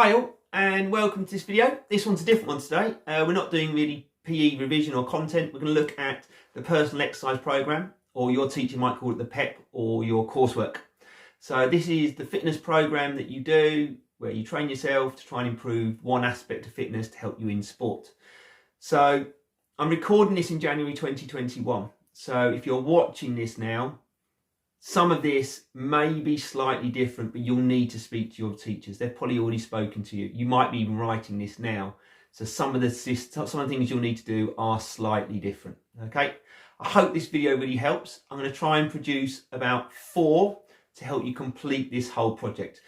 Hi all, and welcome to this video. This one's a different one today. We're not doing really PE revision or content. We're going to look at the personal exercise program, or your teacher might call it the PEP, or your coursework. So this is the fitness program that you do, where you train yourself to try and improve one aspect of fitness to help you in sport. So I'm recording this in January 2021. So if you're watching this now, some of this may be slightly different, but you'll need to speak to your teachers. They've probably already spoken to you. You might be even writing this now. So some of the things you'll need to do are slightly different. Okay. I hope this video really helps. I'm going to try and produce about 4 to help you complete this whole project.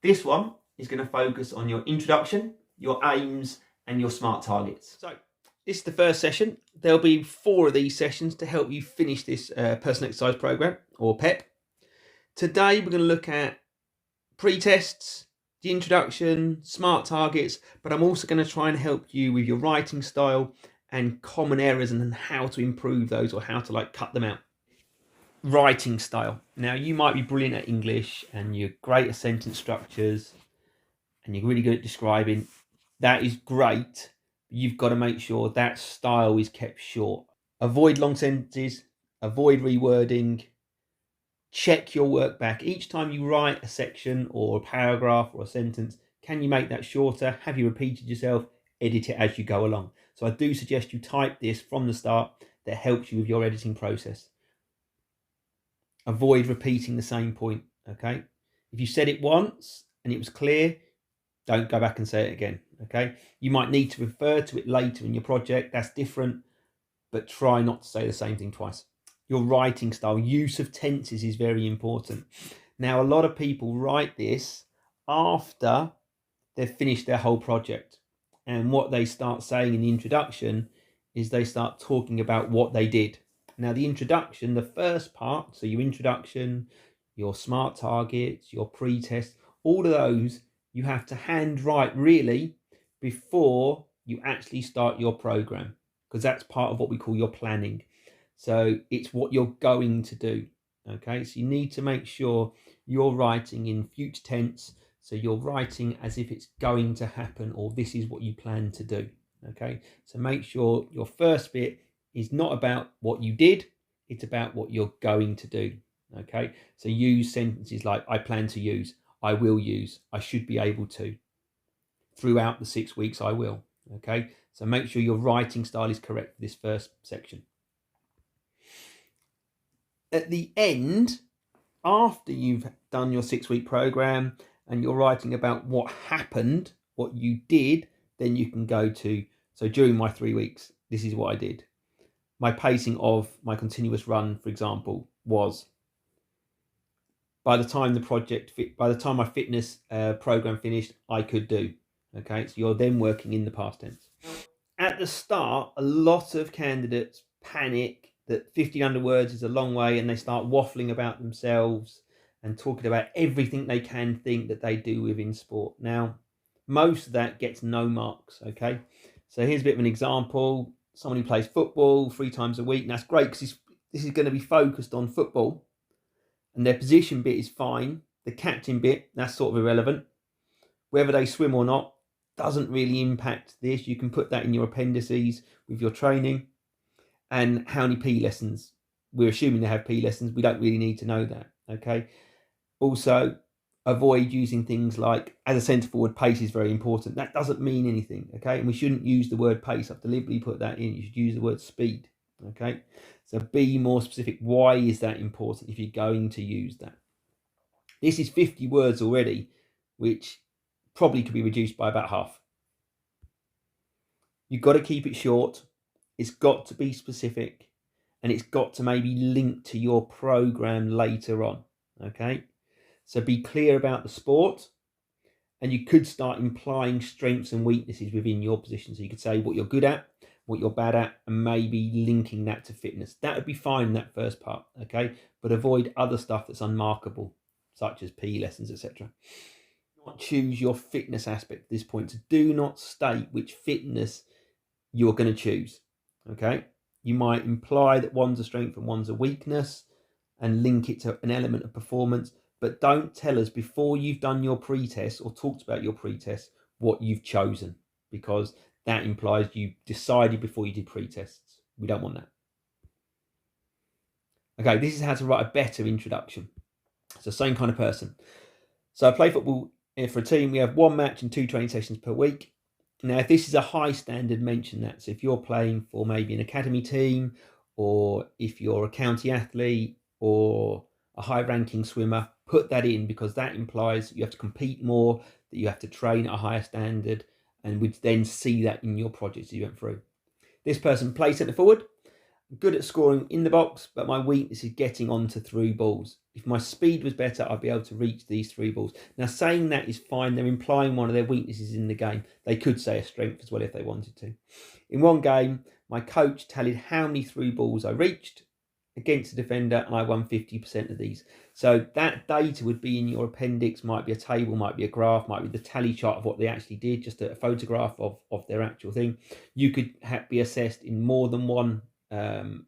This one is going to focus on your introduction, your aims, and your SMART targets. So this is the first session. There'll be 4 of these sessions to help you finish this personal exercise program, or PEP. Today we're going to look at pre-tests, the introduction, SMART targets, but I'm also going to try and help you with your writing style and common errors and how to improve those, or how to cut them out. Writing style. Now, you might be brilliant at English and you're great at sentence structures and you're really good at describing. That is great. You've got to make sure that style is kept short. Avoid long sentences, avoid rewording, check your work back. Each time you write a section or a paragraph or a sentence, can you make that shorter? Have you repeated yourself? Edit it as you go along. So I do suggest you type this from the start. That helps you with your editing process. Avoid repeating the same point, okay? If you said it once and it was clear, don't go back and say it again, okay? You might need to refer to it later in your project. That's different, but try not to say the same thing twice. Your writing style, use of tenses is very important. Now, a lot of people write this after they've finished their whole project. And what they start saying in the introduction is they start talking about what they did. Now, the introduction, the first part, so your introduction, your SMART targets, your pre-test, all of those you have to hand write really before you actually start your program, because that's part of what we call your planning. So it's what you're going to do. Okay, so you need to make sure you're writing in future tense. So you're writing as if it's going to happen, or this is what you plan to do. Okay, so make sure your first bit is not about what you did, it's about what you're going to do. Okay, so use sentences like I plan to use, I will use, I should be able to. Throughout the 6 weeks, I will. Okay, so make sure your writing style is correct for this first section. At the end, after you've done your 6-week program and you're writing about what happened, what you did, then you can go to, so during my 3 weeks, this is what I did. My pacing of my continuous run, for example, was by the time my fitness program finished, I could do. Okay, so you're then working in the past tense. At the start, a lot of candidates panic that 1,500 words is a long way, and they start waffling about themselves and talking about everything they can think that they do within sport. Now, most of that gets no marks, okay? So here's a bit of an example. Someone who plays football 3 times a week, and that's great because this is going to be focused on football, and their position bit is fine. The captain bit, that's sort of irrelevant. Whether they swim or not doesn't really impact this. You can put that in your appendices with your training. And how many PE lessons. We're assuming they have PE lessons. We don't really need to know that, okay? Also, avoid using things like, as a centre forward, pace is very important. That doesn't mean anything, okay? And we shouldn't use the word pace. I've deliberately put that in. You should use the word speed, okay? So be more specific. Why is that important if you're going to use that? This is 50 words already, which probably could be reduced by about half. You've got to keep it short. It's got to be specific, and it's got to maybe link to your program later on, okay? So be clear about the sport, and you could start implying strengths and weaknesses within your position. So you could say what you're good at, what you're bad at, and maybe linking that to fitness. That would be fine in that first part, okay? But avoid other stuff that's unmarkable, such as PE lessons, etc. Not choose your fitness aspect at this point. So do not state which fitness you're going to choose. Okay, you might imply that one's a strength and one's a weakness and link it to an element of performance, but don't tell us before you've done your pre-test or talked about your pre-test what you've chosen, because that implies you decided before you did pre-tests. We don't want that. Okay, this is how to write a better introduction. So same kind of person. So I play football for a team. We have 1 match and 2 training sessions per week. Now, if this is a high standard, mention that. So if you're playing for maybe an academy team, or if you're a county athlete or a high ranking swimmer, put that in, because that implies you have to compete more, that you have to train at a higher standard, and we'd then see that in your projects you went through. This person plays centre forward, good at scoring in the box, but my weakness is getting onto through balls. If my speed was better, I'd be able to reach these through balls. Now, saying that is fine. They're implying one of their weaknesses in the game. They could say a strength as well if they wanted to. In one game, my coach tallied how many through balls I reached against a defender, and I won 50% of these. So that data would be in your appendix, might be a table, might be a graph, might be the tally chart of what they actually did, just a photograph of their actual thing. You could be assessed in more than one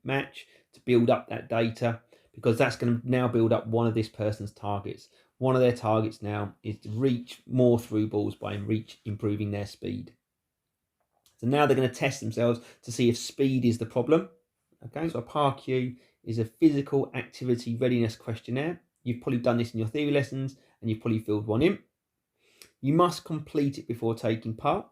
match to build up that data, because that's going to now build up one of this person's targets. One of their targets now is to reach more through balls by improving their speed. So now they're going to test themselves to see if speed is the problem. Okay, so a PAR-Q is a physical activity readiness questionnaire. You've probably done this in your theory lessons, and you've probably filled one in. You must complete it before taking part.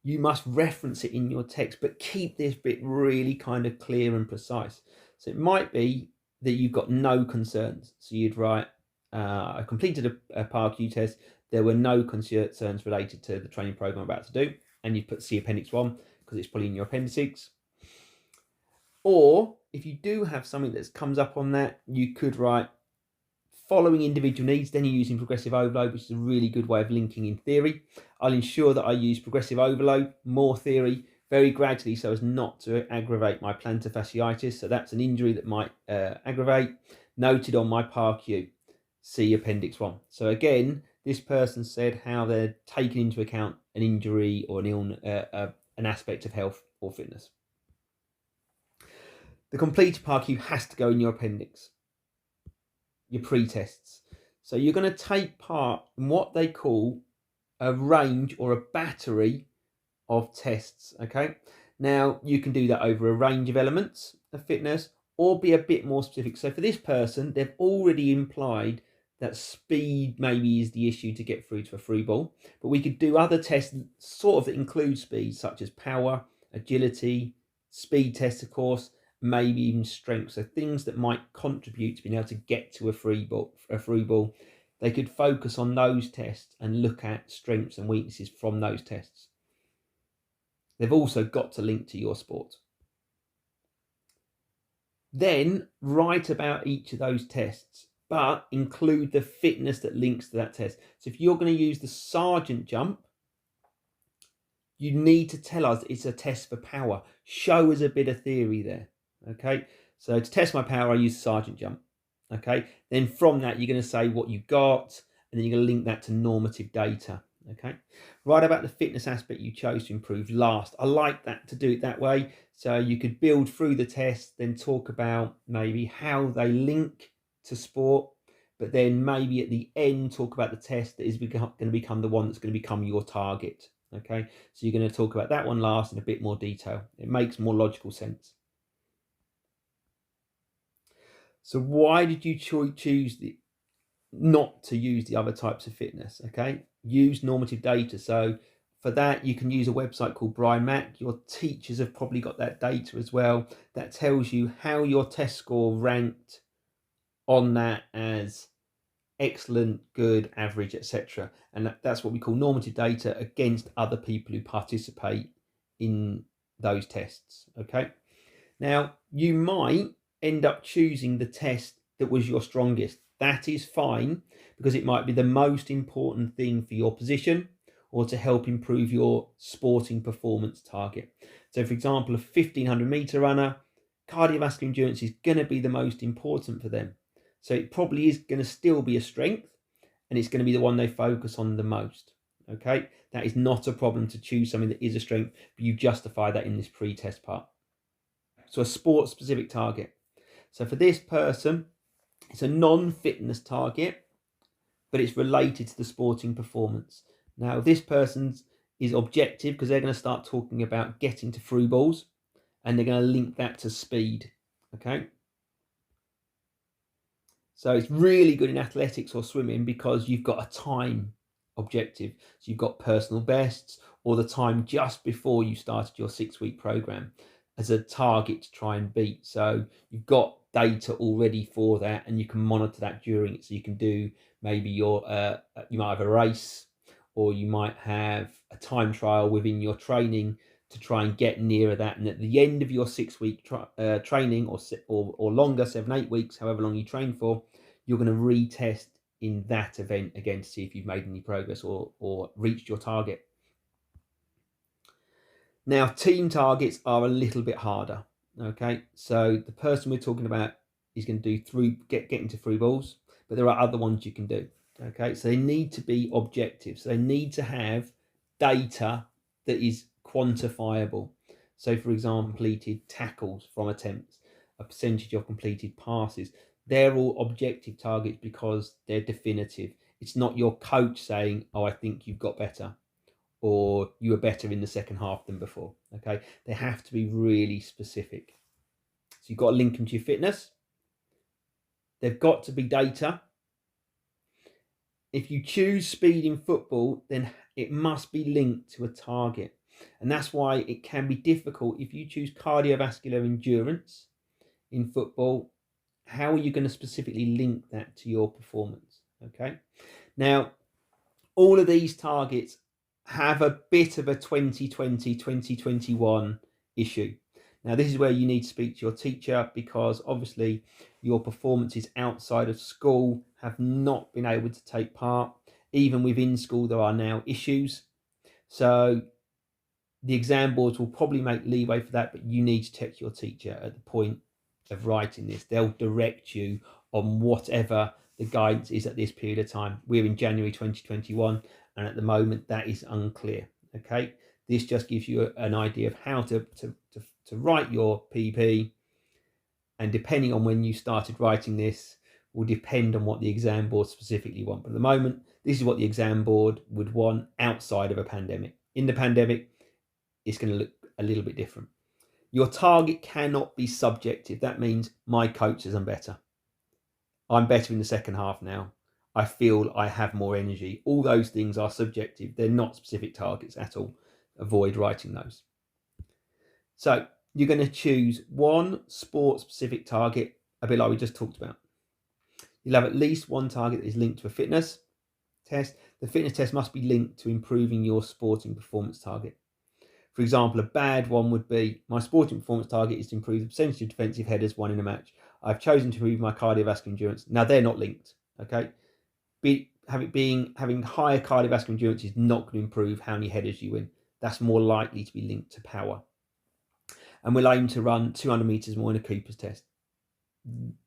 You must reference it in your text, but keep this bit really kind of clear and precise. So it might be that you've got no concerns. So you'd write, I completed a PAR-Q test. There were no concerns related to the training program I'm about to do. And you put see Appendix 1, because it's probably in your appendices. Or if you do have something that comes up on that, you could write following individual needs. Then you're using progressive overload, which is a really good way of linking in theory. I'll ensure that I use progressive overload, more theory, very gradually, so as not to aggravate my plantar fasciitis. So that's an injury that might aggravate. Noted on my PAR-Q, see Appendix 1. So again, this person said how they're taking into account an injury or an aspect of health or fitness. The completed PAR-Q has to go in your appendix, your pre-tests. So you're going to take part in what they call a range or a battery of tests. Okay, now you can do that over a range of elements of fitness, or be a bit more specific. So for this person, they've already implied that speed maybe is the issue to get through to a free ball, but we could do other tests sort of that include speed, such as power, agility, speed tests, of course, maybe even strength. So things that might contribute to being able to get to a free ball. They could focus on those tests and look at strengths and weaknesses from those tests. They've also got to link to your sport. Then write about each of those tests, but include the fitness that links to that test. So if you're going to use the sergeant jump, you need to tell us it's a test for power. Show us a bit of theory there. Okay, so to test my power, I use sergeant jump. Okay, then from that, you're going to say what you got, and then you're going to link that to normative data. Okay, write about the fitness aspect you chose to improve last. I like that, to do it that way. So you could build through the test, then talk about maybe how they link to sport, but then maybe at the end talk about the test that is going to become the one that's going to become your target. Okay, so you're going to talk about that one last in a bit more detail. It makes more logical sense. So why did you choose not to use the other types of fitness? Okay, use normative data. So for that, you can use a website called Brian Mack. Your teachers have probably got that data as well. That tells you how your test score ranked on that as excellent, good, average, etc. And that's what we call normative data against other people who participate in those tests. Okay, now you might end up choosing the test that was your strongest. That is fine, because it might be the most important thing for your position or to help improve your sporting performance target. So for example, a 1500 meter runner, cardiovascular endurance is going to be the most important for them. So it probably is going to still be a strength, and it's going to be the one they focus on the most. Okay, that is not a problem to choose something that is a strength, but you justify that in this pre-test part. So a sport-specific target. So for this person, it's a non-fitness target, but it's related to the sporting performance. Now, this person's is objective because they're going to start talking about getting to through balls, and they're going to link that to speed. Okay. So it's really good in athletics or swimming because you've got a time objective. So you've got personal bests or the time just before you started your 6-week program as a target to try and beat. So you've got data already for that, and you can monitor that during it. So you can do maybe you might have a race, or you might have a time trial within your training to try and get nearer that. And at the end of your 6-week training, or longer, 7-8 weeks, however long you train for, you're going to retest in that event again to see if you've made any progress or reached your target. Now, team targets are a little bit harder. Okay, so the person we're talking about is going to do getting to through balls, but there are other ones you can do. Okay, so they need to be objective. So they need to have data that is quantifiable. So, for example, completed tackles from attempts, a percentage of completed passes. They're all objective targets because they're definitive. It's not your coach saying, "Oh, I think you've got better," or "you were better in the second half than before." Okay, they have to be really specific. So you've got to link them to your fitness. They've got to be data. If you choose speed in football, then it must be linked to a target. And that's why it can be difficult if you choose cardiovascular endurance in football. How are you going to specifically link that to your performance? Okay. Now, all of these targets have a bit of a 2020, 2021 issue. Now, this is where you need to speak to your teacher, because obviously your performances outside of school have not been able to take part. Even within school, there are now issues. So the exam boards will probably make leeway for that, but you need to check your teacher at the point of writing this. They'll direct you on whatever the guidance is at this period of time. We're in January 2021, and at the moment that is unclear. Okay, this just gives you an idea of how to write your PP, and depending on when you started writing this will depend on what the exam board specifically want. But at the moment, this is what the exam board would want outside of a pandemic. In the pandemic, it's going to look a little bit different. Your target cannot be subjective. That means my coach says I'm better. I'm better in the second half now. I feel I have more energy. All those things are subjective. They're not specific targets at all. Avoid writing those. So you're going to choose one sport-specific target, a bit like we just talked about. You'll have at least one target that is linked to a fitness test. The fitness test must be linked to improving your sporting performance target. For example, a bad one would be, my sporting performance target is to improve the percentage of defensive headers won in a match. I've chosen to improve my cardiovascular endurance. Now, they're not linked, okay? Having higher cardiovascular endurance is not going to improve how many headers you win. That's more likely to be linked to power. And we'll aim to run 200 meters more in a Cooper's test.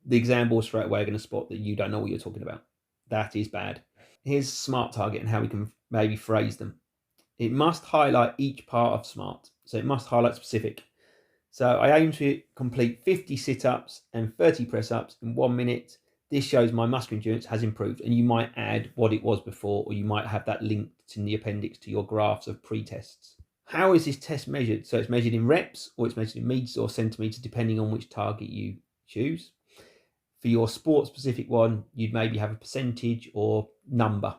The exam board straight away are going to spot that you don't know what you're talking about. That is bad. Here's SMART target and how we can maybe phrase them. It must highlight each part of SMART. So it must highlight specific. So I aim to complete 50 sit-ups and 30 press-ups in 1 minute. This shows my muscular endurance has improved. And you might add what it was before, or you might have that linked in the appendix to your graphs of pre-tests. How is this test measured? So it's measured in reps, or it's measured in meters or centimeters, depending on which target you choose. For your sport-specific one, you'd maybe have a percentage or number.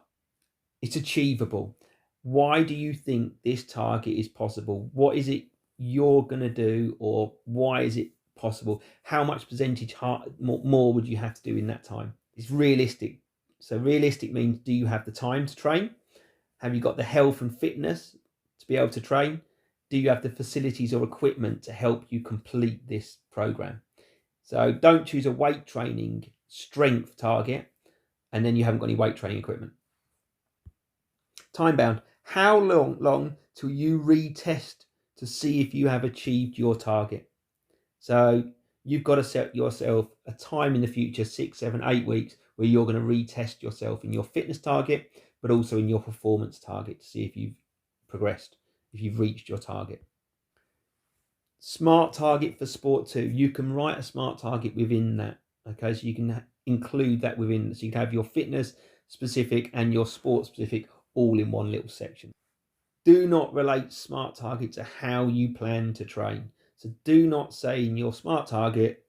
It's achievable. Why do you think this target is possible? What is it you're going to do, or why is it possible? How much percentage more would you have to do in that time? It's realistic. So realistic means, do you have the time to train? Have you got the health and fitness to be able to train? Do you have the facilities or equipment to help you complete this program? So don't choose a weight training strength target and then you haven't got any weight training equipment. Time bound. How long till you retest to see if you have achieved your target? So you've got to set yourself a time in the future, 6, 7, 8 weeks, where you're going to retest yourself in your fitness target, but also in your performance target to see if you've progressed, if you've reached your target. SMART target for sport 2. You can write a SMART target within that. Okay, so you can include that within. So you can have your fitness specific and your sport specific all in one little section. Do not relate SMART target to how you plan to train. So do not say in your SMART target,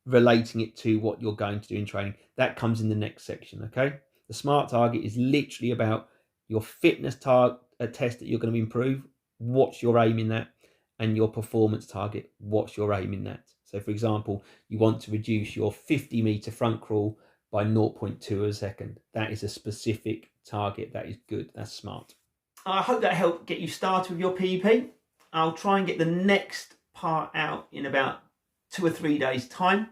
relating it to what you're going to do in training. That comes in the next section, okay? The SMART target is literally about your fitness test that you're going to improve. What's your aim in that? And your performance target. What's your aim in that? So for example, you want to reduce your 50-meter front crawl by 0.2 a second. That is a specific target. That is good. That's smart. I hope that helped get you started with your PEP. I'll try and get the next part out in about 2 or 3 days' time.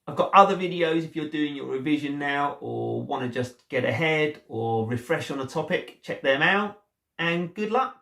I've got other videos if you're doing your revision now or want to just get ahead or refresh on a topic. Check them out and good luck.